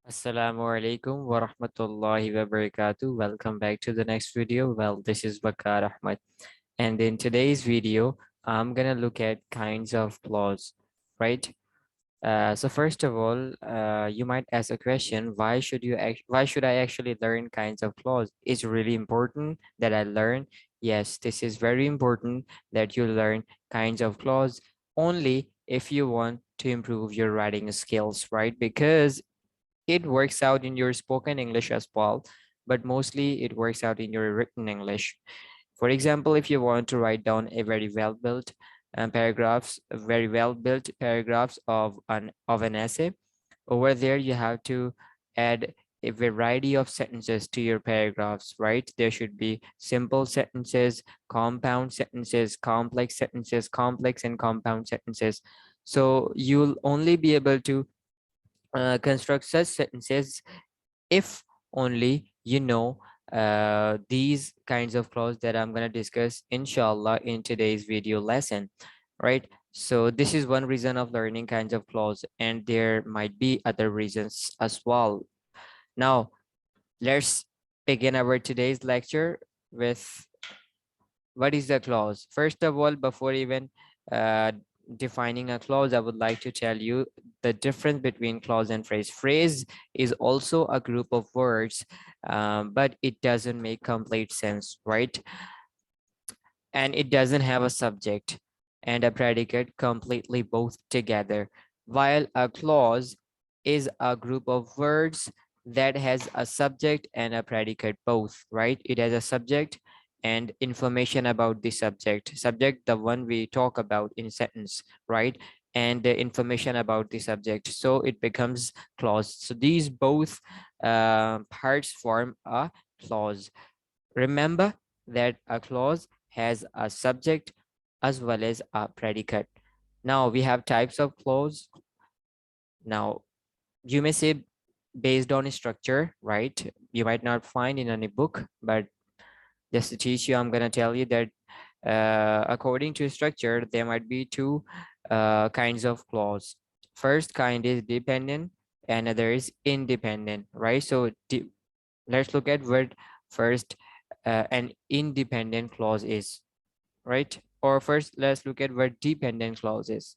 Assalamu alaikum wa rahmatullahi wa barakatuh. Welcome back to the next video. Well, this is Waqar Ahmed, and in today's video, I'm gonna look at kinds of clause, right? So first of all, you might ask a question: Why should I actually learn kinds of clause? It's really important that I learn. Yes, this is very important that you learn kinds of clause only if you want to improve your writing skills, right? Because it works out in your spoken English as well, but mostly it works out in your written English. For example, if you want to write down a very well-built very well-built paragraphs of an essay, over there you have to add a variety of sentences to your paragraphs, right? There should be simple sentences, compound sentences, complex and compound sentences. So you'll only be able to construct such sentences if only you know these kinds of clause that I'm going to discuss inshallah in today's video lesson, right? So this is one reason of learning kinds of clause, and there might be other reasons as well. Now let's begin our today's lecture with what is a clause. First of all, before even uh, defining a clause, I would like to tell you the difference between clause and phrase. Phrase is also a group of words, but it doesn't make complete sense, right? And it doesn't have a subject and a predicate completely both together, while a clause is a group of words that has a subject and a predicate both, right? It has a subject and information about the subject, the one we talk about in sentence, right? And the information about the subject, so it becomes clause. So these both parts form a clause. Remember that a clause has a subject as well as a predicate. Now we have types of clause. Now you may say based on structure, right? You might not find in any book, but just to teach you, I'm going to tell you that according to structure, there might be two kinds of clause. First kind is dependent, and other is independent, right? So let's look at what first an independent clause is, right? Or first, let's look at what dependent clause is.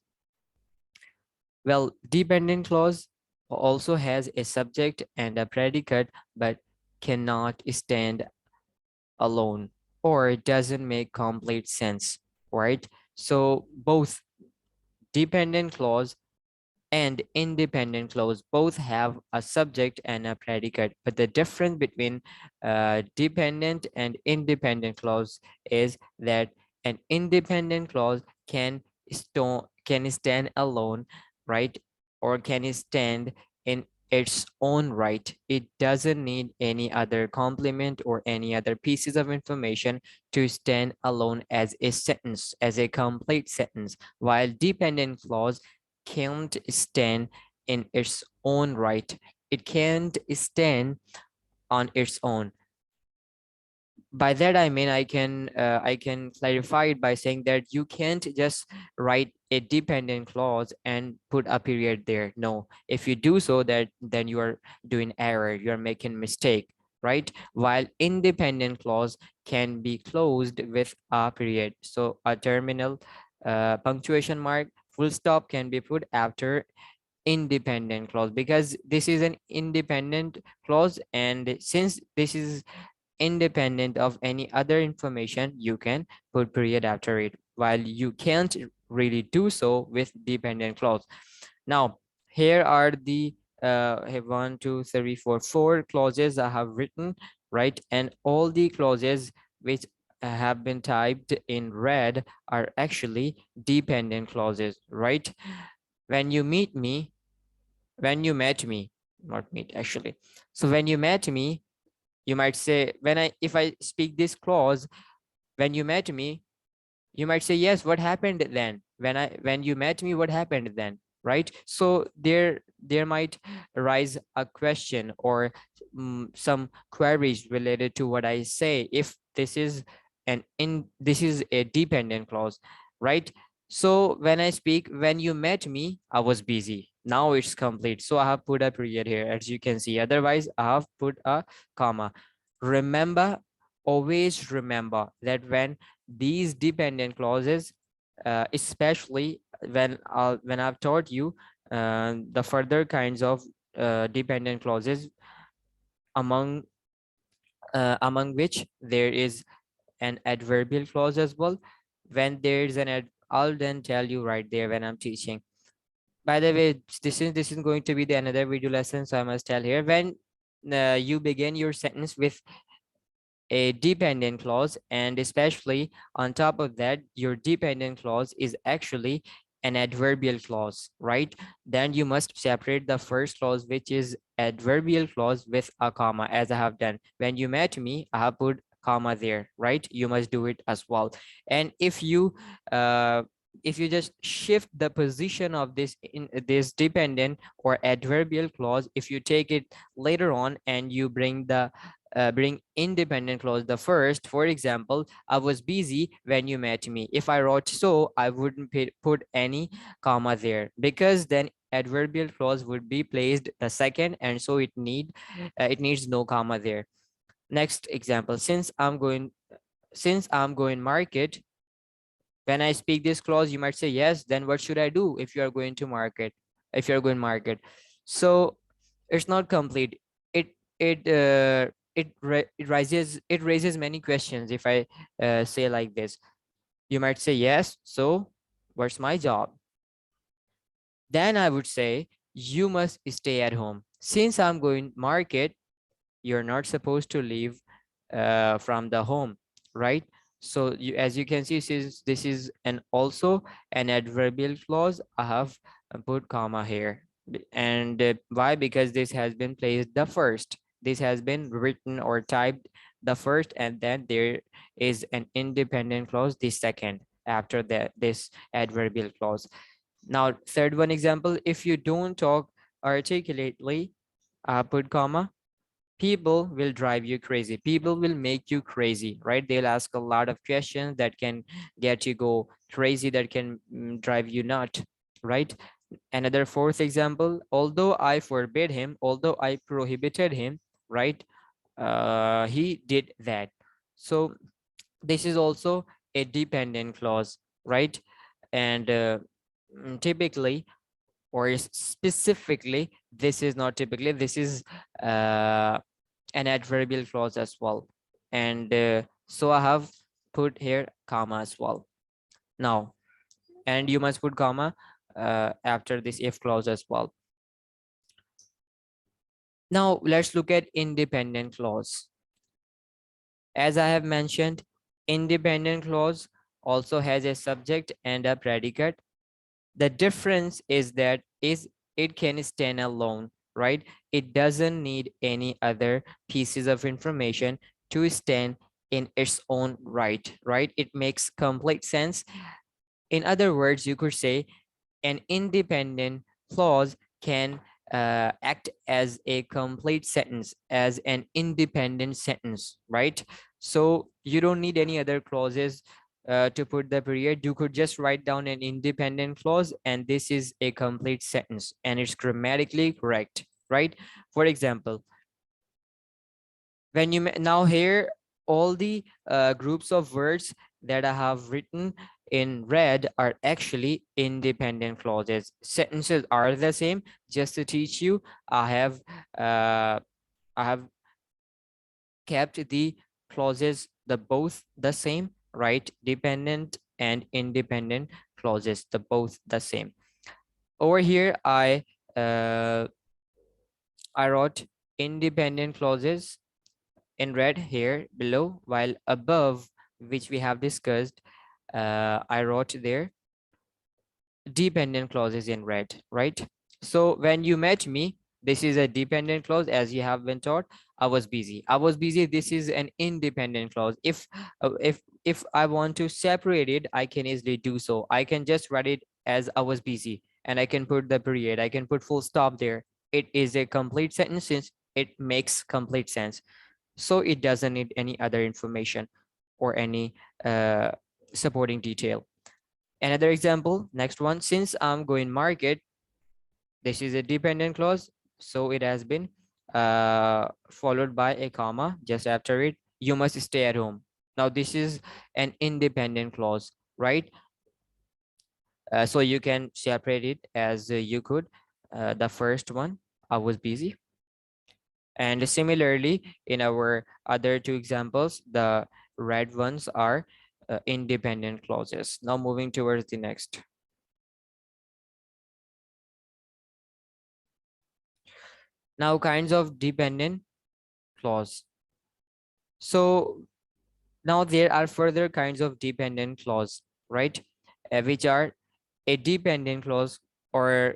Well, dependent clause also has a subject and a predicate, but cannot stand alone, or it doesn't make complete sense, right? So both dependent clause and independent clause both have a subject and a predicate, but the difference between dependent and independent clause is that an independent clause can stand alone, right? Or can stand in its own right. It doesn't need any other complement or any other pieces of information to stand alone as a sentence, as a complete sentence, while dependent clause can't stand in its own right. It can't stand on its own. By that I mean I can clarify it by saying that you can't just write a dependent clause and put a period there. No, if you do so, that then you are doing error, you're making mistake, right? While independent clause can be closed with a period. So a terminal punctuation mark, full stop can be put after independent clause, because this is an independent clause, and since this is independent of any other information, you can put period after it, while you can't really do so with dependent clause. Now here are the have 4 clauses I have written, right? And all the clauses which have been typed in red are actually dependent clauses, right? When you meet me, when you met me, not meet actually. So when you met me, you might say, if I speak this clause, when you met me, you might say, yes, what happened then? When you met me, what happened then? Right? So there might arise a question or some queries related to what I say if this is this is a dependent clause, right? So when I speak, when you met me, I was busy. Now it's complete. So I have put a period here, as you can see. Otherwise, I have put a comma. Remember, always remember that when these dependent clauses, especially when I've taught you the further kinds of dependent clauses, among among which there is an adverbial clause as well. When there's I'll then tell you right there when I'm teaching. By the way, this is going to be the another video lesson, so I must tell here. When you begin your sentence with a dependent clause, and especially on top of that, your dependent clause is actually an adverbial clause, right? Then you must separate the first clause, which is adverbial clause, with a comma, as I have done. When you met me, I have put comma there, right? You must do it as well. And uh if you just shift the position of this in this dependent or adverbial clause, if you take it later on and you bring independent clause the first. For example, I was busy when you met me. If I wrote so, I wouldn't put any comma there, because then adverbial clause would be placed the second, and so it needs no comma there. Next example, since I'm going market. When I speak this clause, you might say yes, then what should I do if you are going to market, if you're going market? So it's not complete. It raises many questions if I say like this. You might say yes, so what's my job? Then I would say you must stay at home. Since I'm going market, you're not supposed to leave from the home, right? So as you can see, since this is an also an adverbial clause, I have put comma here. And why? Because this has been placed the first. This has been written or typed the first, and then there is an independent clause the second after this adverbial clause. Now, third one example, if you don't talk articulately, put comma. People will drive you crazy. People will make you crazy, right? They'll ask a lot of questions that can get you go crazy, that can drive you nut, right? Another fourth example, although I forbid him, although I prohibited him, right? He did that. So this is also a dependent clause, right? And typically, or specifically, this is not typically, this is an adverbial clause as well. And so I have put here comma as well. Now, and you must put comma after this if clause as well. Now let's look at independent clause. As I have mentioned, independent clause also has a subject and a predicate. The difference is that it can stand alone, right? It doesn't need any other pieces of information to stand in its own right? It makes complete sense. In other words, you could say an independent clause can act as a complete sentence, as an independent sentence, right? So you don't need any other clauses to put the period. You could just write down an independent clause, and this is a complete sentence, and it's grammatically correct, right? For example, when you now here, all the groups of words that I have written in red are actually independent clauses. Sentences are the same. Just to teach you, uh, I have kept the clauses both the same, right? Dependent and independent clauses, both the same. Over here, uh, I wrote independent clauses in red here below, while above, which we have discussed, I wrote there dependent clauses in red, right? So when you met me, this is a dependent clause, as you have been taught. I was busy. I was busy. This is an independent clause. If I want to separate it, I can easily do so. I can just write it as I was busy, and I can put the period. I can put full stop there. It is a complete sentence since it makes complete sense. So it doesn't need any other information or any supporting detail. Another example, next one, since I'm going market, This is a dependent clause, so it has been followed by a comma just after it. You must stay at home. Now this is an independent clause, right? So you can separate it as you could. The first one, I was busy. And similarly, in our other two examples, the red ones are independent clauses. Now moving towards the next. Now kinds of dependent clause. So now there are further kinds of dependent clause, right? Which are a dependent clause, or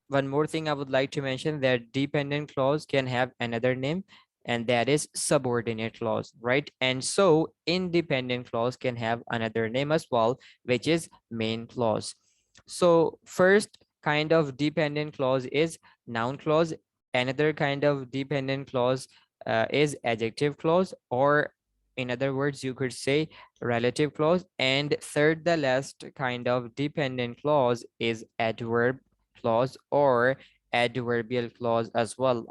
one more thing I would like to mention, that dependent clause can have another name, and that is subordinate clause, right? And so independent clause can have another name as well, which is main clause. So first kind of dependent clause is noun clause. Another kind of dependent clause is adjective clause, or in other words, you could say relative clause. And third, the last kind of dependent clause is adverb clause or adverbial clause as well.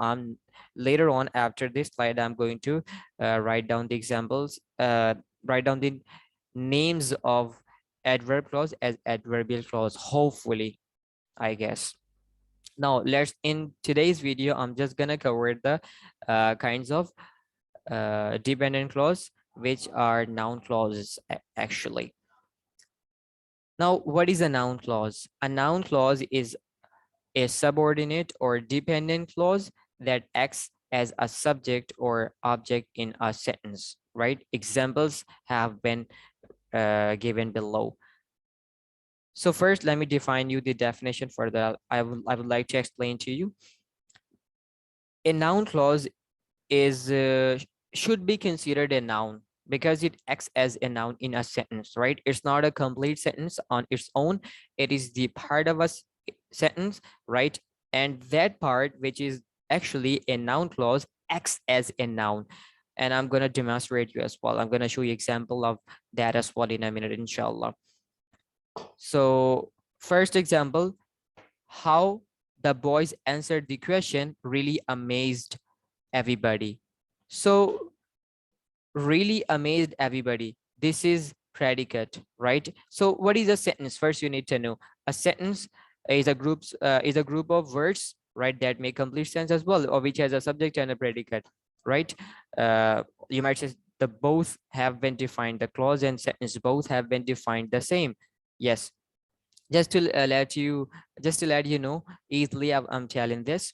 Later on after this slide, I'm going to write down the examples, write down the names of adverb clause as adverbial clause, hopefully, I guess. Now let's, in today's video, I'm just gonna cover the kinds of dependent clause, which are noun clauses actually. Now, what is a noun clause? A noun clause is a subordinate or dependent clause that acts as a subject or object in a sentence, right? Examples have been given below. So first, let me define you the definition for that. I would like to explain to you. A noun clause is should be considered a noun because it acts as a noun in a sentence, right? It's not a complete sentence on its own. It is the part of a sentence, right? And that part, which is actually a noun clause, acts as a noun. And I'm going to demonstrate you as well. I'm going to show you example of that as well in a minute, inshallah. So first example, how the boys answered the question really amazed everybody. So really amazed everybody. This is predicate, right? So what is a sentence? First, you need to know a sentence is a group of words, right, that make complete sense as well, or which has a subject and a predicate, right? You might say the both have been defined, the clause and sentence both have been defined the same. Yes, just to let you know easily, I'm telling this.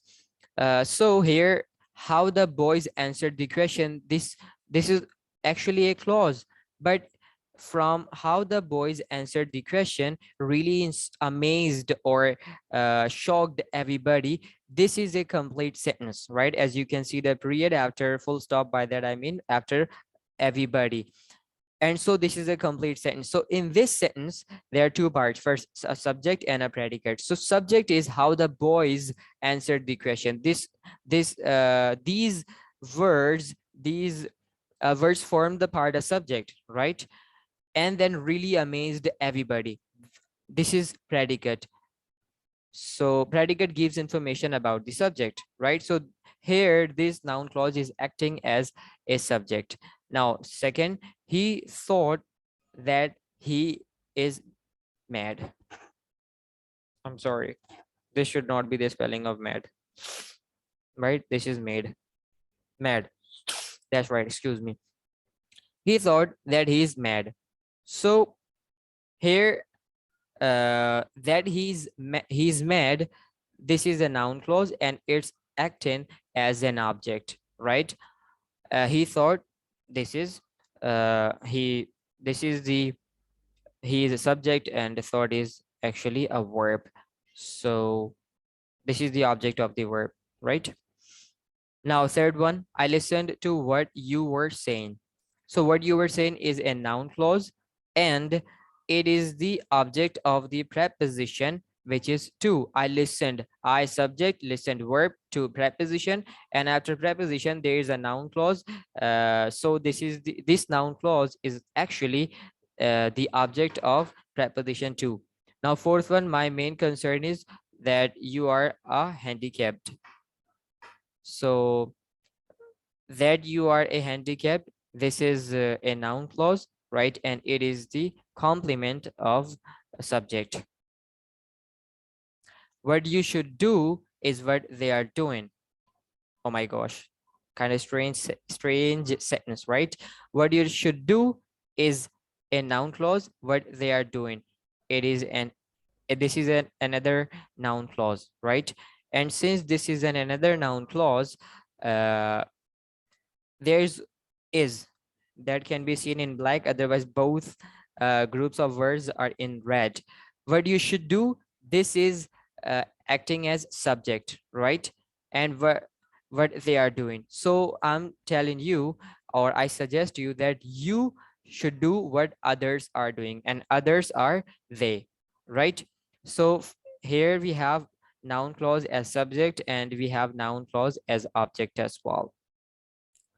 So here, how the boys answered the question, this is actually a clause, but from how the boys answered the question really amazed or shocked everybody, this is a complete sentence, right? As you can see, the period after full stop, by that I mean after everybody. And so this is a complete sentence. So in this sentence, there are two parts. First, a subject and a predicate. So subject is how the boys answered the question. These words, words form the part of subject, right? And then really amazed everybody. This is predicate. So predicate gives information about the subject, right? So here, this noun clause is acting as a subject. Now, second, he thought that he is mad. I'm sorry. This should not be the spelling of mad, right? This is made. Mad. That's right. Excuse me. He thought that he is mad. So here, that he's mad, this is a noun clause and it's acting as an object, right? He thought, this is he is a subject, and the thought is actually a verb. So this is the object of the verb, right? Now third one, I listened to what you were saying. So what you were saying is a noun clause, and it is the object of the preposition, which is to. I listened, I subject, listened verb, to preposition, and after preposition there is a noun clause. So this noun clause is actually the object of preposition to. Now fourth one, my main concern is that you are a handicapped. So that you are a handicapped, this is a noun clause, right? And it is the complement of a subject. What you should do is what they are doing. Oh my gosh, kind of strange sentence, right? What you should do is a noun clause, what they are doing. It is an this is another noun clause, right? And since this is another noun clause, uh, there's is that can be seen in black, otherwise both groups of words are in red. What you should do, this is acting as subject, right? And what they are doing. So I'm telling you, or I suggest you, that you should do what others are doing, and others are they, right? So here we have noun clause as subject, and we have noun clause as object as well.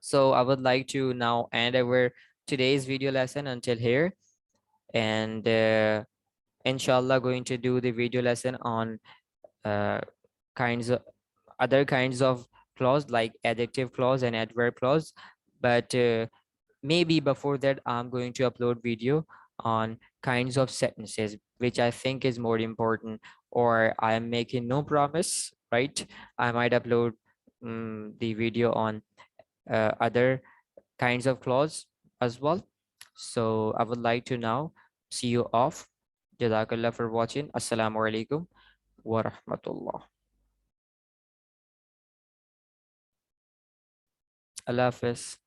So I would like to now end our today's video lesson until here, and inshallah going to do the video lesson on uh, kinds of other kinds of clause like adjective clause and adverb clause. But maybe before that, I'm going to upload video on kinds of sentences, which I think is more important, or I am making no promise, right? I might upload the video on other kinds of clause as well. So I would like to now see you off. Jazakallah for watching. Assalamu alaikum wa rahmatullah. Allah Hafiz.